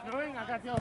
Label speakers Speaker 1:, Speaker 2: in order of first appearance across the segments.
Speaker 1: No venga acá, tío.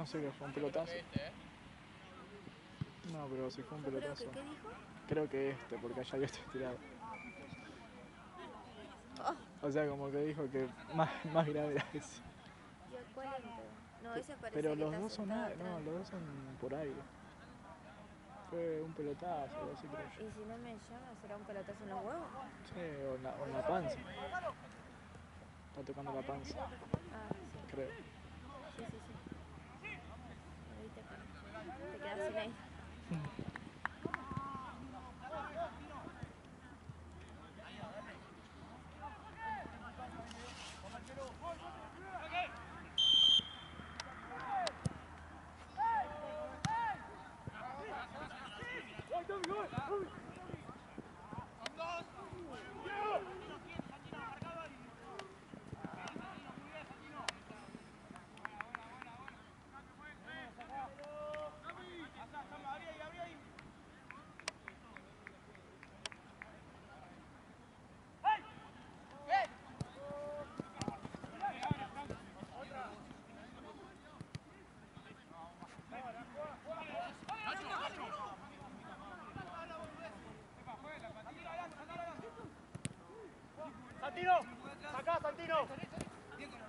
Speaker 2: No sé qué fue, un pelotazo. No, pero si fue un pelotazo.
Speaker 3: ¿Qué dijo?
Speaker 2: Creo que porque allá yo estoy tirado.
Speaker 3: Oh.
Speaker 2: O sea, como que dijo que más grave era ese.
Speaker 3: Yo cuento. No, ese parece
Speaker 2: Pero
Speaker 3: que
Speaker 2: los
Speaker 3: está
Speaker 2: dos son
Speaker 3: sentado atrás.
Speaker 2: no, los dos son por aire. Fue un pelotazo, algo así creo yo.
Speaker 3: ¿Y si no me llama, será un pelotazo en los huevos?
Speaker 2: Sí, o en la panza. Está tocando la panza.
Speaker 3: Ah, sí.
Speaker 2: Creo.
Speaker 3: Sí. Ahí te quedas sin aire.
Speaker 1: ¡Santino! ¡Acá, Santino! Listo.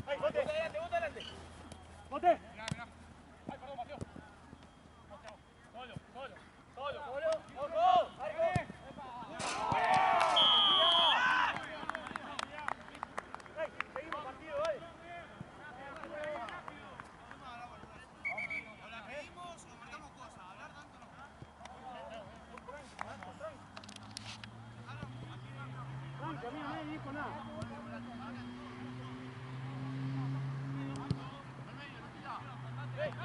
Speaker 1: ¡Ahí, bote! ¡Adelante! ¡Bote! ¡Ay, perdón, Mateo! ¡Solo! ¡Ojo! Seguimos partido, ¿eh?
Speaker 4: ¿O la pedimos o marcamos cosas? Hablar tanto no.
Speaker 1: Tranqui, a mí no me dijo nada. Listo.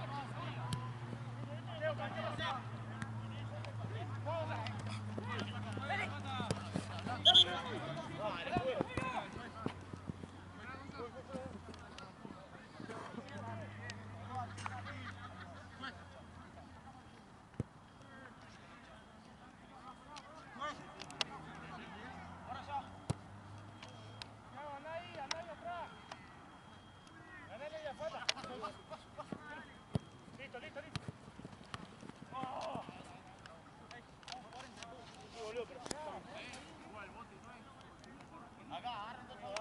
Speaker 4: Acá, agarra todo.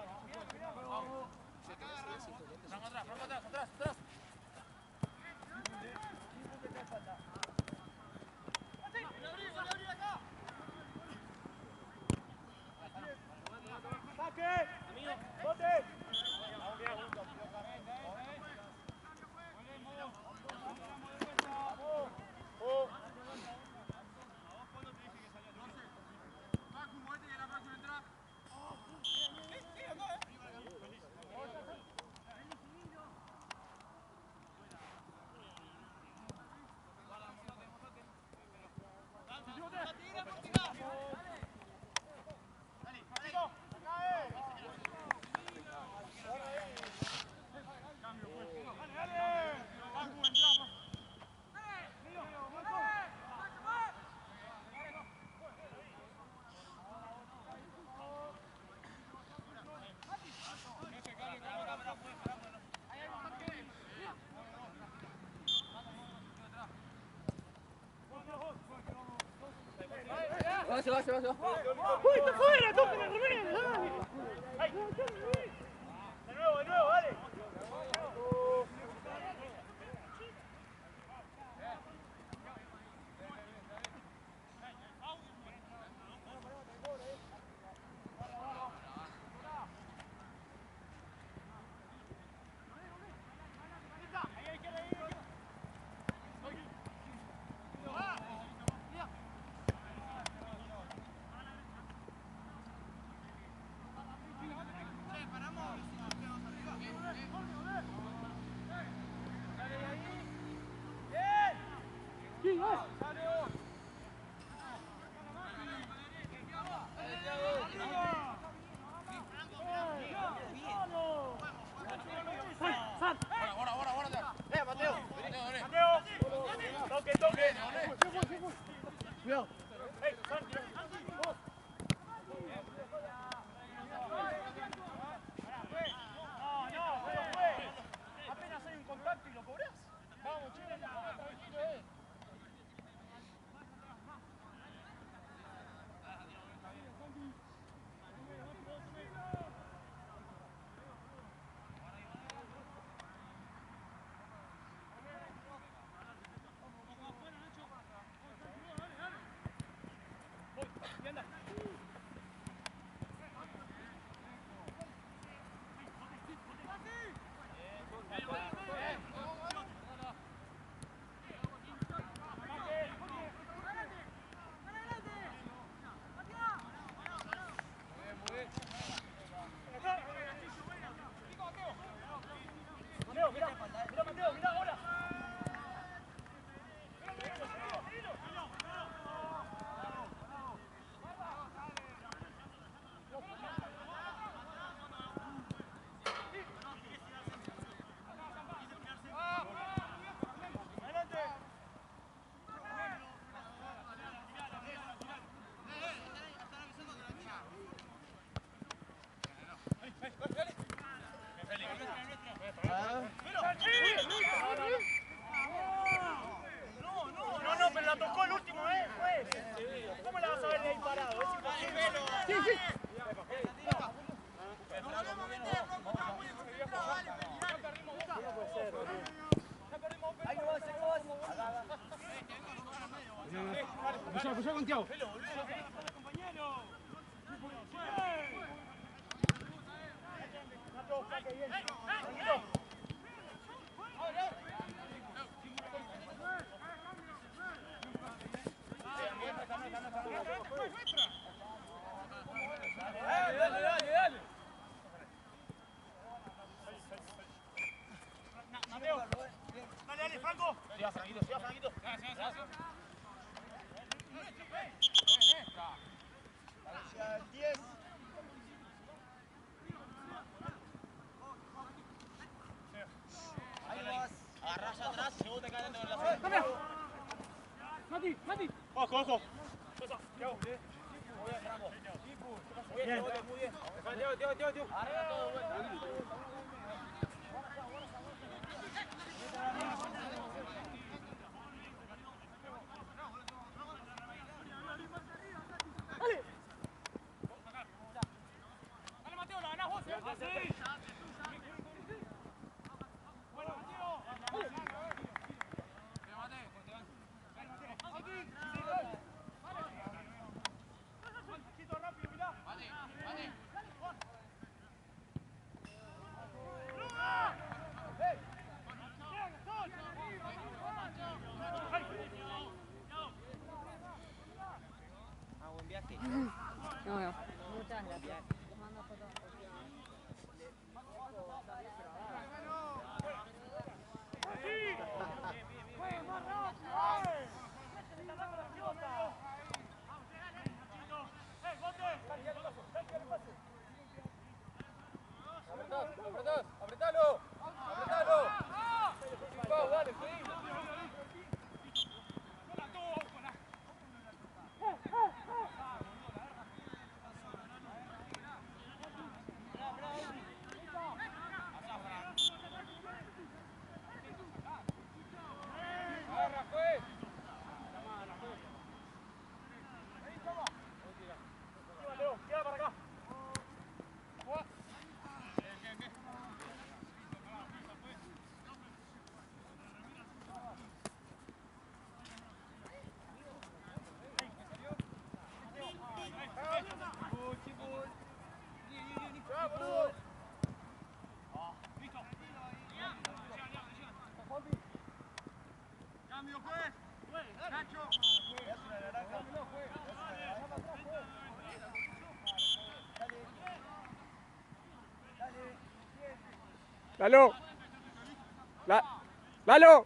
Speaker 4: Atrás.
Speaker 1: ¡Saque! ¡Bote!
Speaker 2: Se va.
Speaker 1: ¡Uy, está fuera! ¡Toquen el Romero! ¡Dale! ¡Ay! De nuevo, dale. Cuidado. Apenas hay un contacto y lo cobrás. Vamos, chicos. No, pero la tocó el último, juez. ¿Cómo la vas a ver de ahí parado? Es imposible. Sí.
Speaker 2: Cruzá con Tiago.
Speaker 1: Dale. Mateo. Dale, Franco. Siga, Franquito. Gracias. Hacia el 10. Ahí vas. Agarrás atrás, según te caen dentro de la zona.
Speaker 2: Mati.
Speaker 1: Ojo.
Speaker 2: Tiago.
Speaker 1: Muy bien, Franco. Muy bien. Tío. Arriba todo, vuelta. Dale, Mateo, la ganás vos, ¿eh? Bueno, Mateo. Rápido, mirá. Vale. Buen viaje.
Speaker 3: No. Muchas gracias. Mando fotos.
Speaker 1: Apretalo. Dale,
Speaker 2: Lalo. Lalo.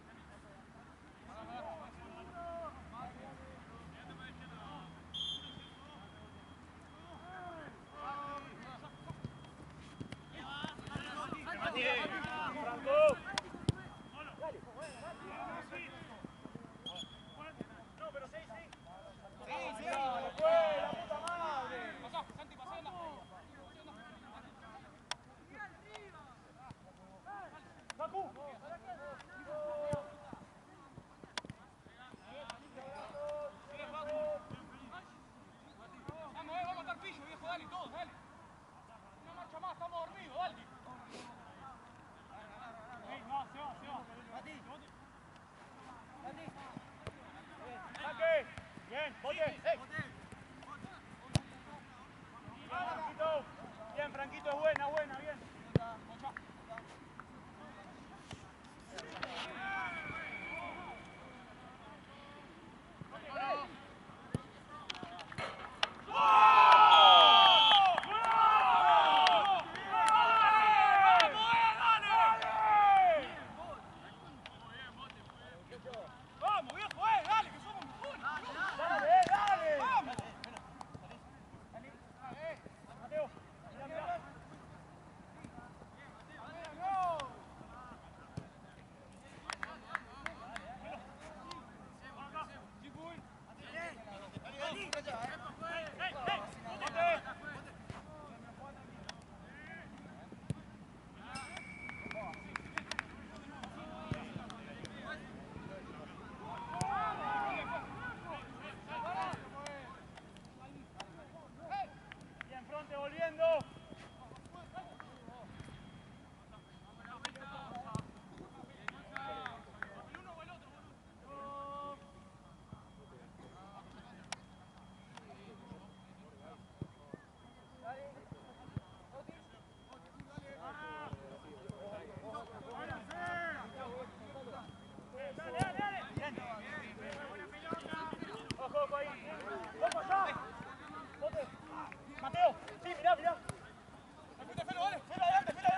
Speaker 1: Franco. No, pero sí. Sí. La puta madre.
Speaker 4: Pasá, Santi, pasá en la.
Speaker 1: Facu.
Speaker 4: Vamos a matar pillo, viejo, dale, todos, dale. Una marcha más, estamos dormidos, dale.
Speaker 1: Saque. Bien, bote. Franquito. Bien, Franquito, es buena, bien.
Speaker 4: Vamos, viejo, dale, que somos mejores.
Speaker 1: Dale.
Speaker 4: Vamos.
Speaker 1: Mateo, mira. Bien, fronte, volviendo. Dale. Bien. Ojo ahí. Ojo allá. Bote. Mateo. Sí, mirá.
Speaker 4: Felo, dale, felo adelante. Felo.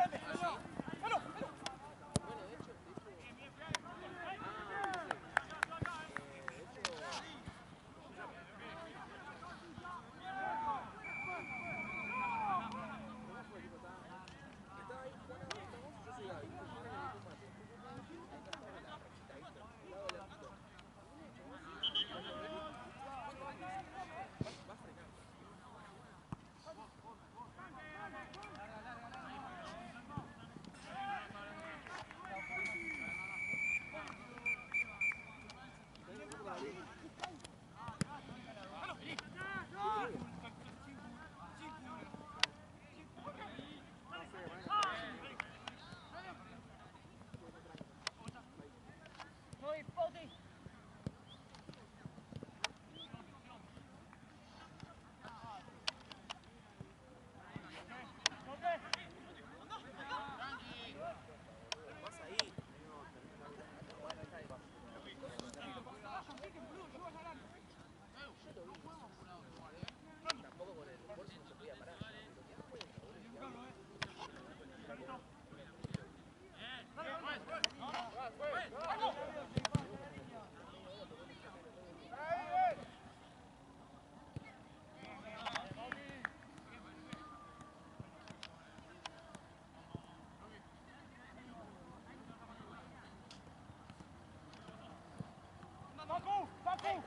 Speaker 4: Facu.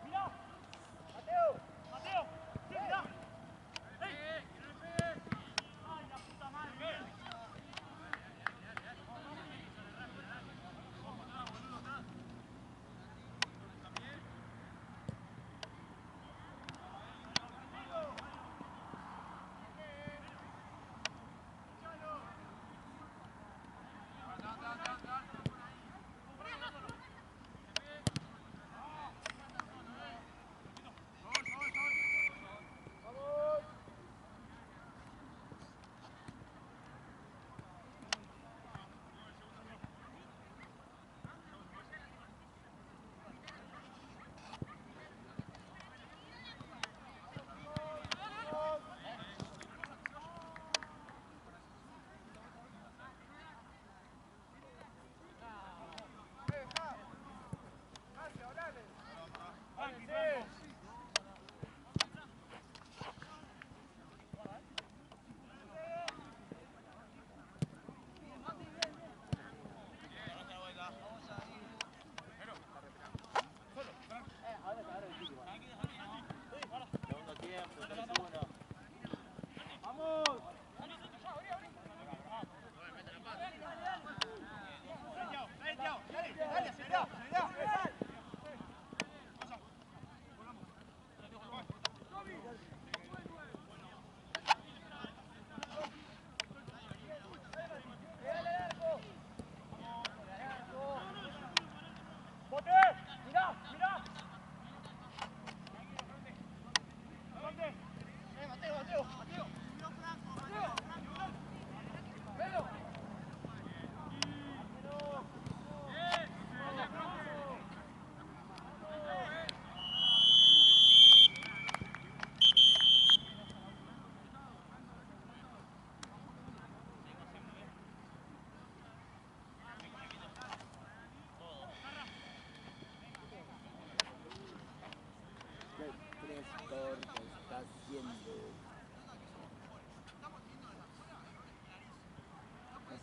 Speaker 4: Mirá. Mateo. Sí, mirá. Ay, la puta madre.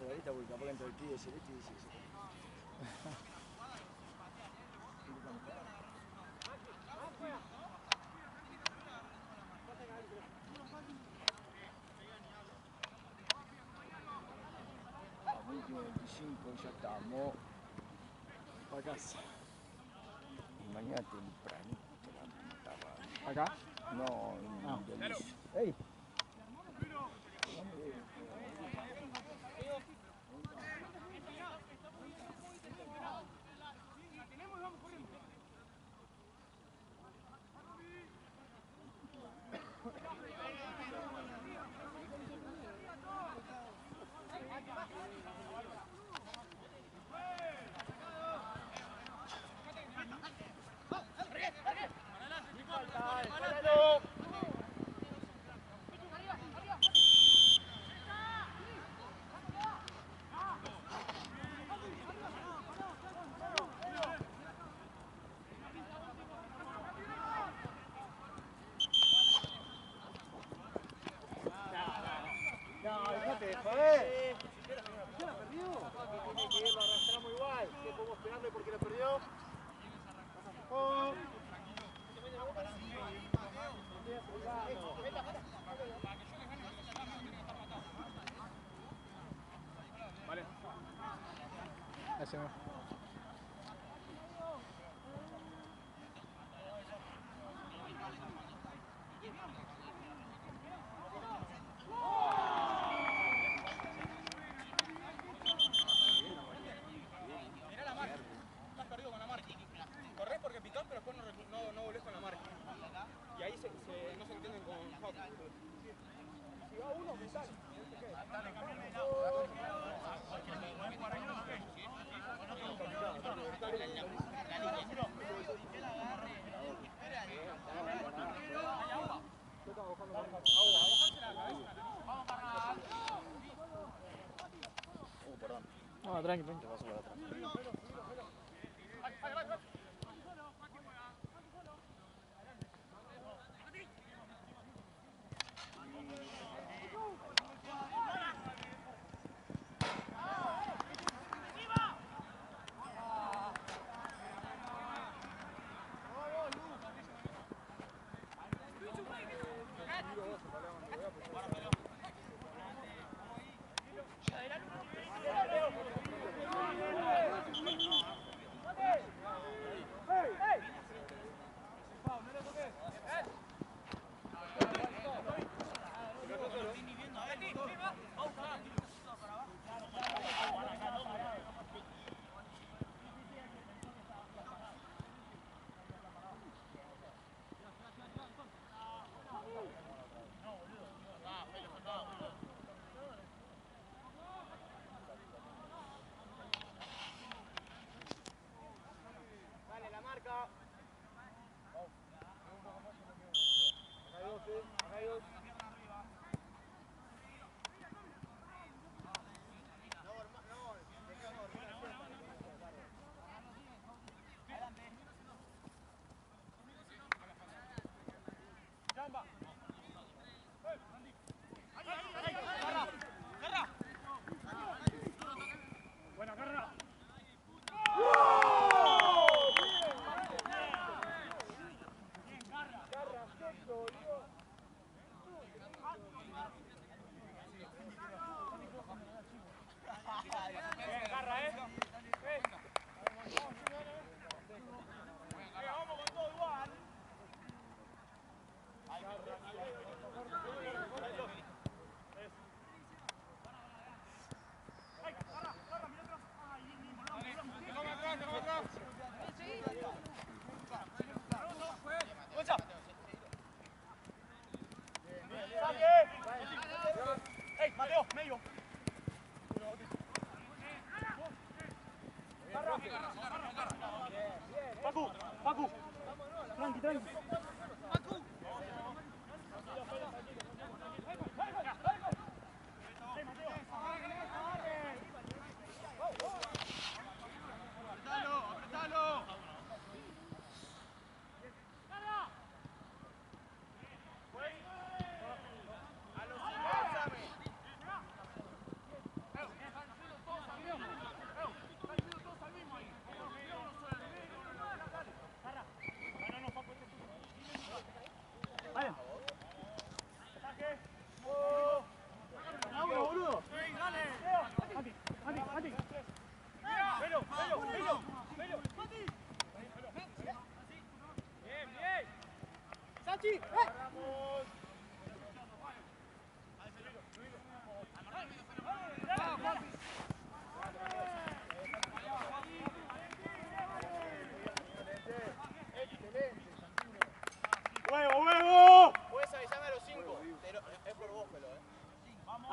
Speaker 5: ahorita porque capaz que entra el pibe celeste y dice que se a 20:25 ya estamos.
Speaker 2: Para casa.
Speaker 5: Y mañana tempranito, la puta madre.
Speaker 2: ¿Acá?
Speaker 5: No,
Speaker 2: Ah.
Speaker 5: en Belice. ¡Ey!
Speaker 1: No, dejate de joder. ¿Ya la perdió? Tiene que lo arrastramos igual. ¿Qué podemos pegarle porque la perdió? Oh.
Speaker 2: Vale. Hacemos.
Speaker 4: Mirá la marca. Estás perdido con la marca. Corres porque picás, pero después no volvés con la marca. Y ahí no se entienden con Hawk. Si va uno, me sale.
Speaker 2: No, tranqui, tranqui.
Speaker 5: Te vas a para atrás.
Speaker 1: Dale, la marca. Acá hay dos, acá hay dos. Buena, carrera. Vamos con todo igual. ¡Ey, Mateo, medio! Pacu, Pacu. Tranqui, tranqui.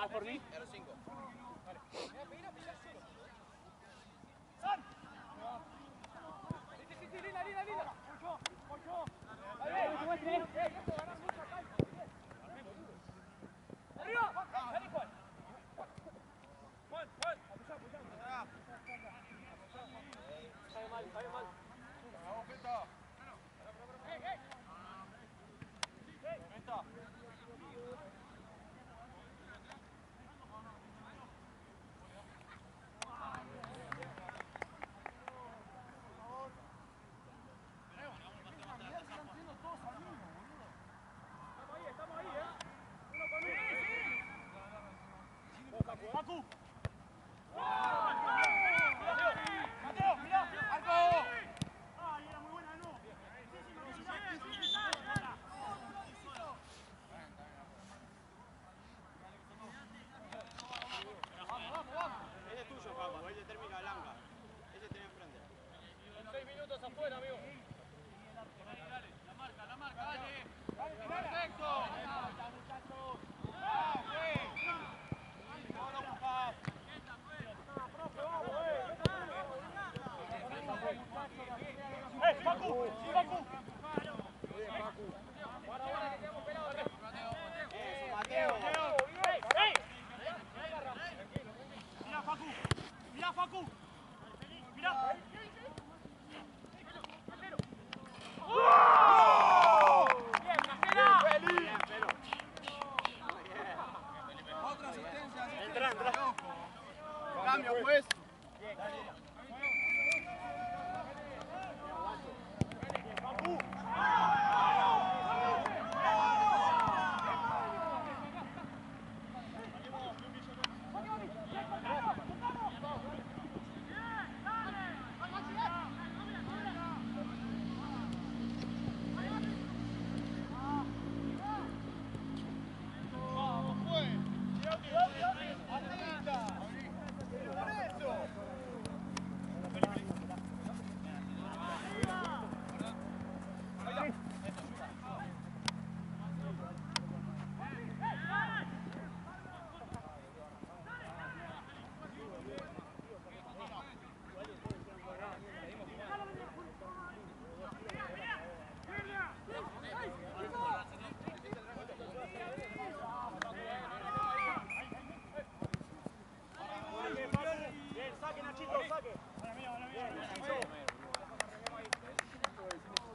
Speaker 4: ¿Vas por mí?
Speaker 6: R5.
Speaker 4: Vale. Mira, pisar solo. Sí, linda. Voy yo. ¡Arriba! ¡Dale, Juan! Juan, apoyá. Sabe mal.
Speaker 6: Vamos, Feta.
Speaker 4: Estamos ahí, Uno con uno. Facu. Mateo, mirá.
Speaker 6: ¡Arco!
Speaker 4: Ay, era muy buena, no. Vamos.
Speaker 6: Ese es tuyo, Paco. Ese termina blanca. Ese tenía enfrente.
Speaker 4: 6 minutos afuera, amigo. La marca, dale. Perfecto. Facu. Ahora que quedamos pelados.
Speaker 6: Eso, Mateo.
Speaker 4: Mirá, Facu. Mirá. Bien, Cajera.
Speaker 6: Otra asistencia.
Speaker 4: Entra.
Speaker 6: Cambio, pues.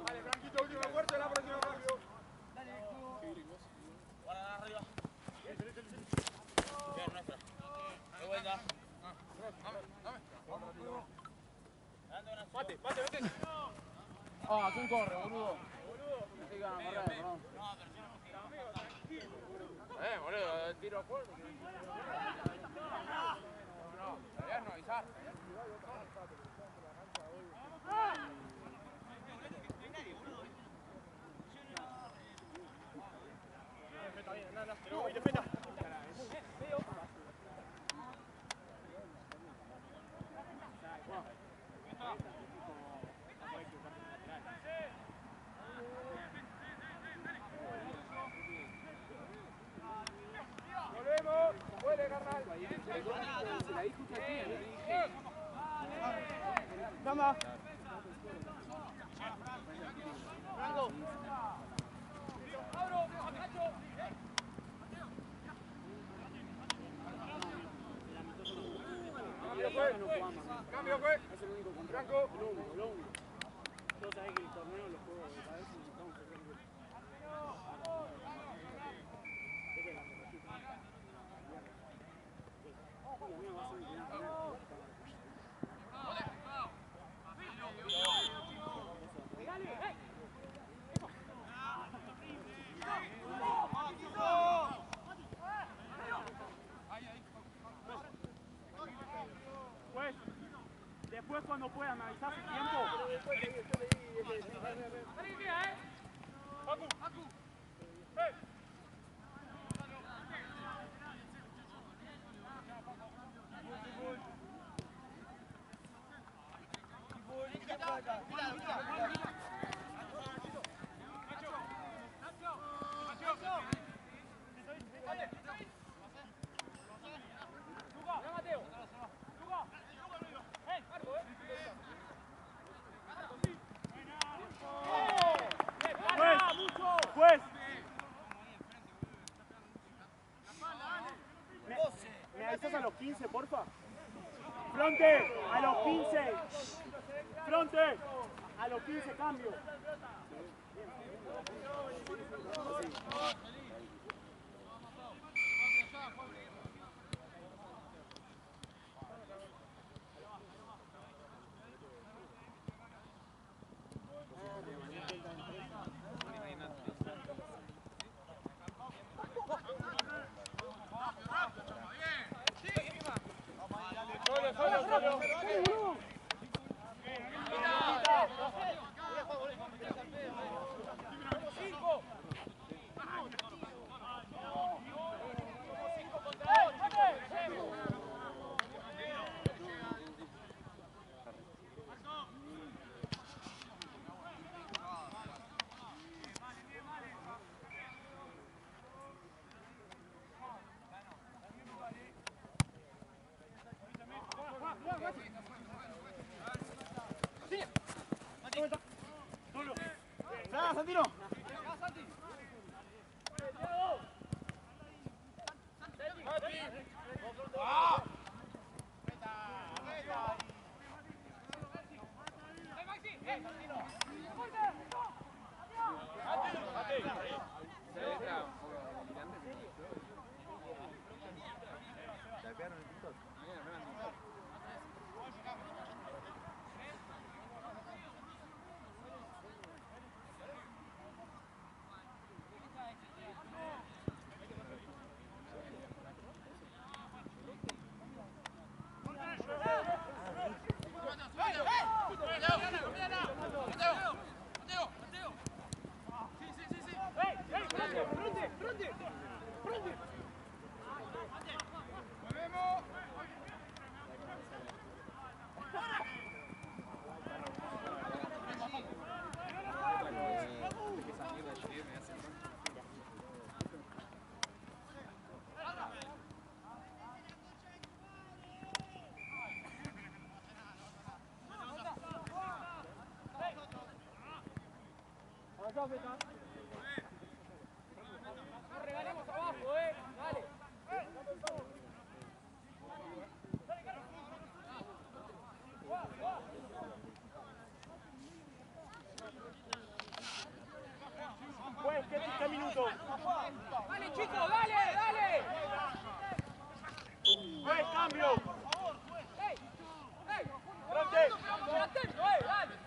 Speaker 6: Vale, Franquito, última fuerza, la próxima cambio.
Speaker 4: Bien, nuestra. De vuelta. Dame. Pate, vete.
Speaker 2: Ah, ¿quién corre, boludo? Sí, que van a correr, perdón.
Speaker 4: Boludo, tiro fuerte.
Speaker 6: No, debías no avisar.
Speaker 1: Volvemos. Vuelve, carnal.
Speaker 2: Se la dijo a ti,
Speaker 1: Toma.
Speaker 4: Franco.
Speaker 1: Cambio, pues.
Speaker 2: Es el único contrato.
Speaker 1: Franco.
Speaker 2: Lo único. Todos sabés que el torneo los juegos de cabeza necesitamos correr.
Speaker 4: Pues, después cuando puedas me avisás el tiempo. Facu.
Speaker 1: empezás a los 15, porfa? Fronte, a los 15. Fronte, a los 15 cambio. Santino.
Speaker 4: No regalemos abajo, dale.
Speaker 1: Pues, ¿qué minuto?
Speaker 4: Dale, chicos, dale, dale.
Speaker 1: Pues, cambio.
Speaker 4: ¡Ey! ¡Ey!
Speaker 1: Fronte.
Speaker 4: ¡Atento, dale!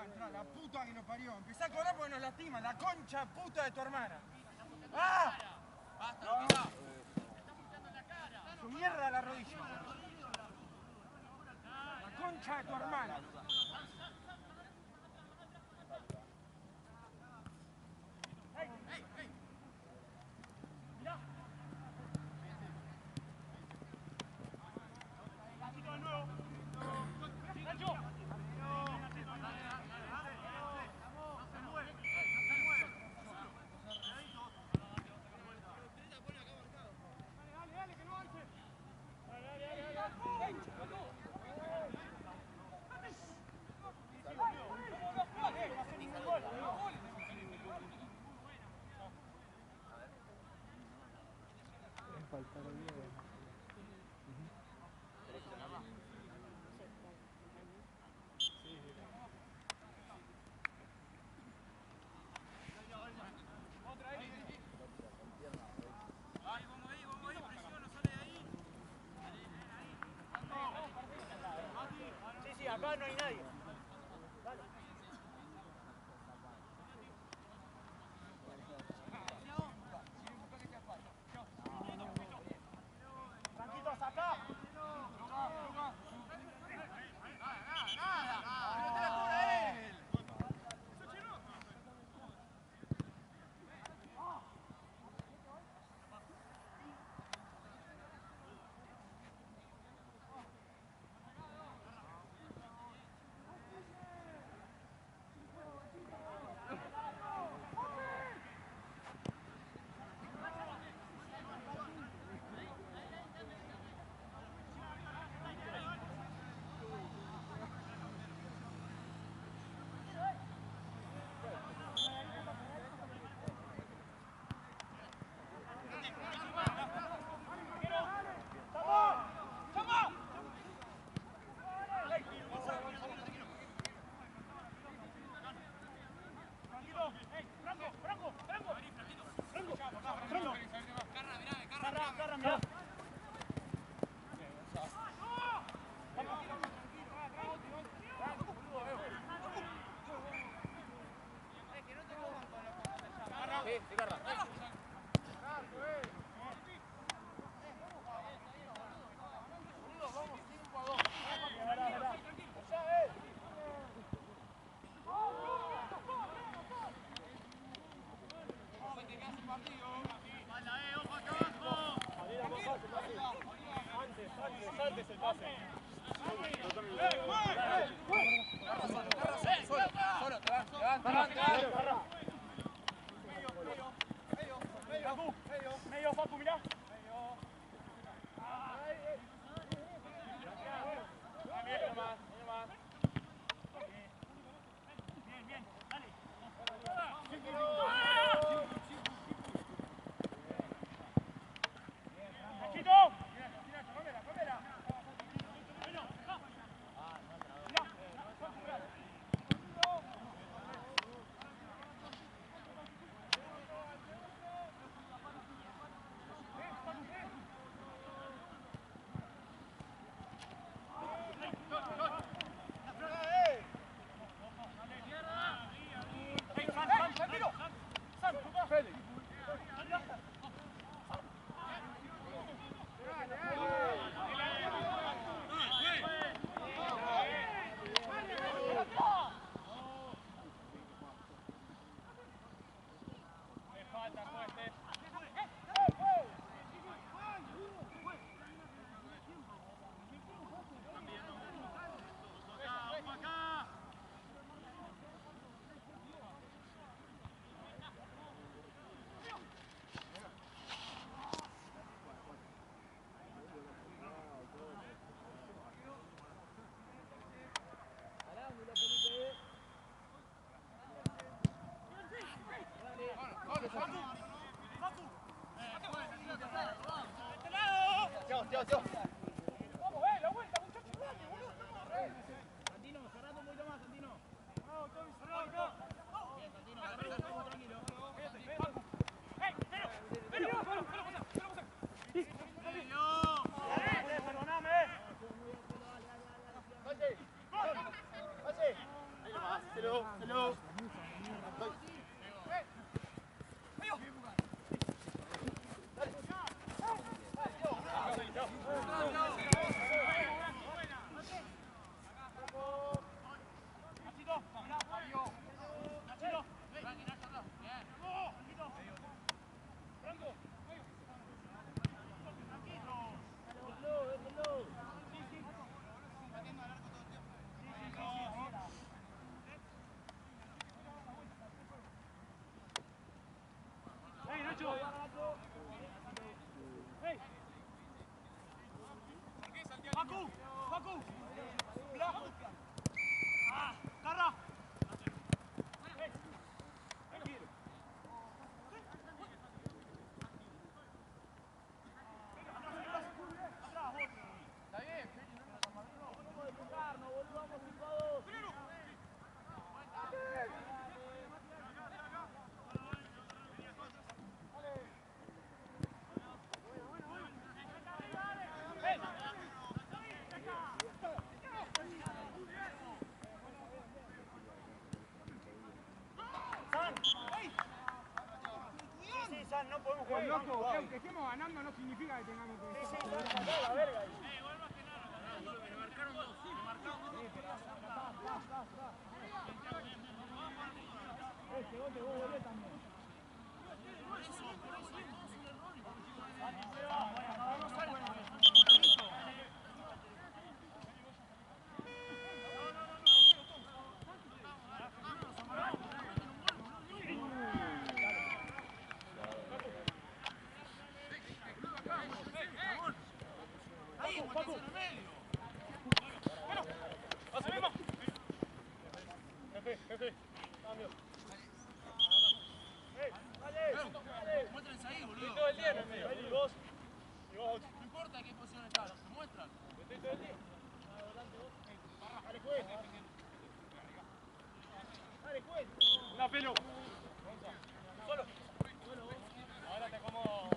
Speaker 6: Entrá, la puta que nos parió. Empezá a cobrar porque nos lastima. La concha puta de tu hermana. ¡Ah! ¡Basta,
Speaker 2: Faltar el día.
Speaker 1: Sí, acá no hay nadie. Tranquilos acá. Antes el pase. Medio, Facu, mirá. Bien, dale. ¡Quito! No podemos jugar.
Speaker 4: Loco, que aunque estemos ganando no significa que tengamos que...
Speaker 1: Sí, la verga. Jefe, cambio. Dale.
Speaker 6: Muéstrense ahí, boludo.
Speaker 1: Estoy todo el día en el medio. Y vos,
Speaker 6: No importa en qué posición estás, se muestran.
Speaker 1: estoy todo el día. Dale, juez. Dale, juez. Una pelo. Solo. Ahora te como...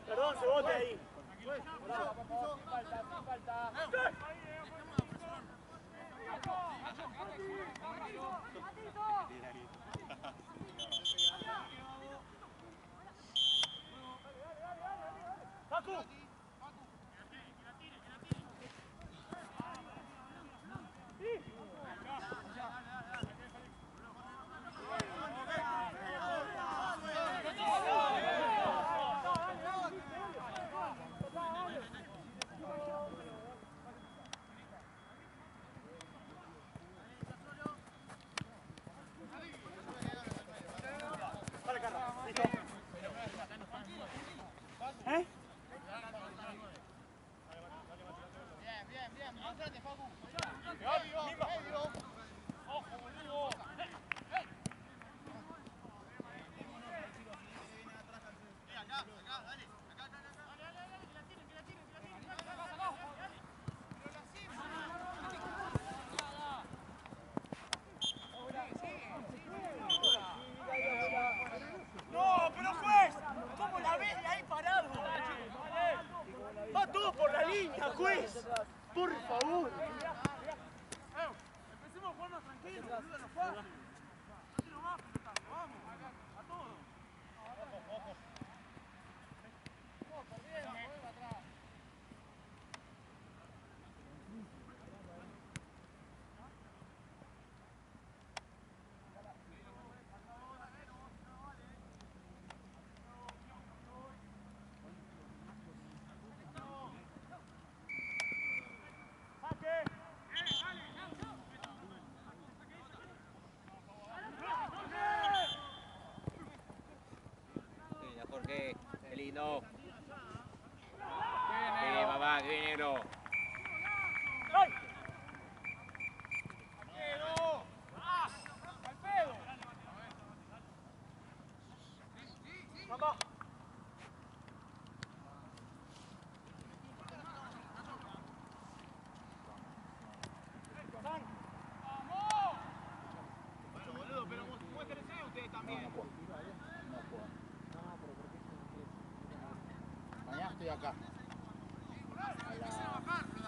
Speaker 1: Perdón, se bote ahí. Falta. Facu. No, pero juez, ¿cómo la ves de ahí parado? Va todo por la línea, juez. Por favor.
Speaker 4: Empecemos a jugar más tranquilos, boludo, no fácil. Así nomás, vamos, a todos.
Speaker 6: Jorge, qué lindo. Sí, papá, qué bien negro.
Speaker 5: Mañana estoy acá. A las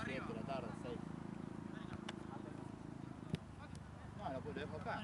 Speaker 5: 7 de la tarde, 6. No, lo dejo acá.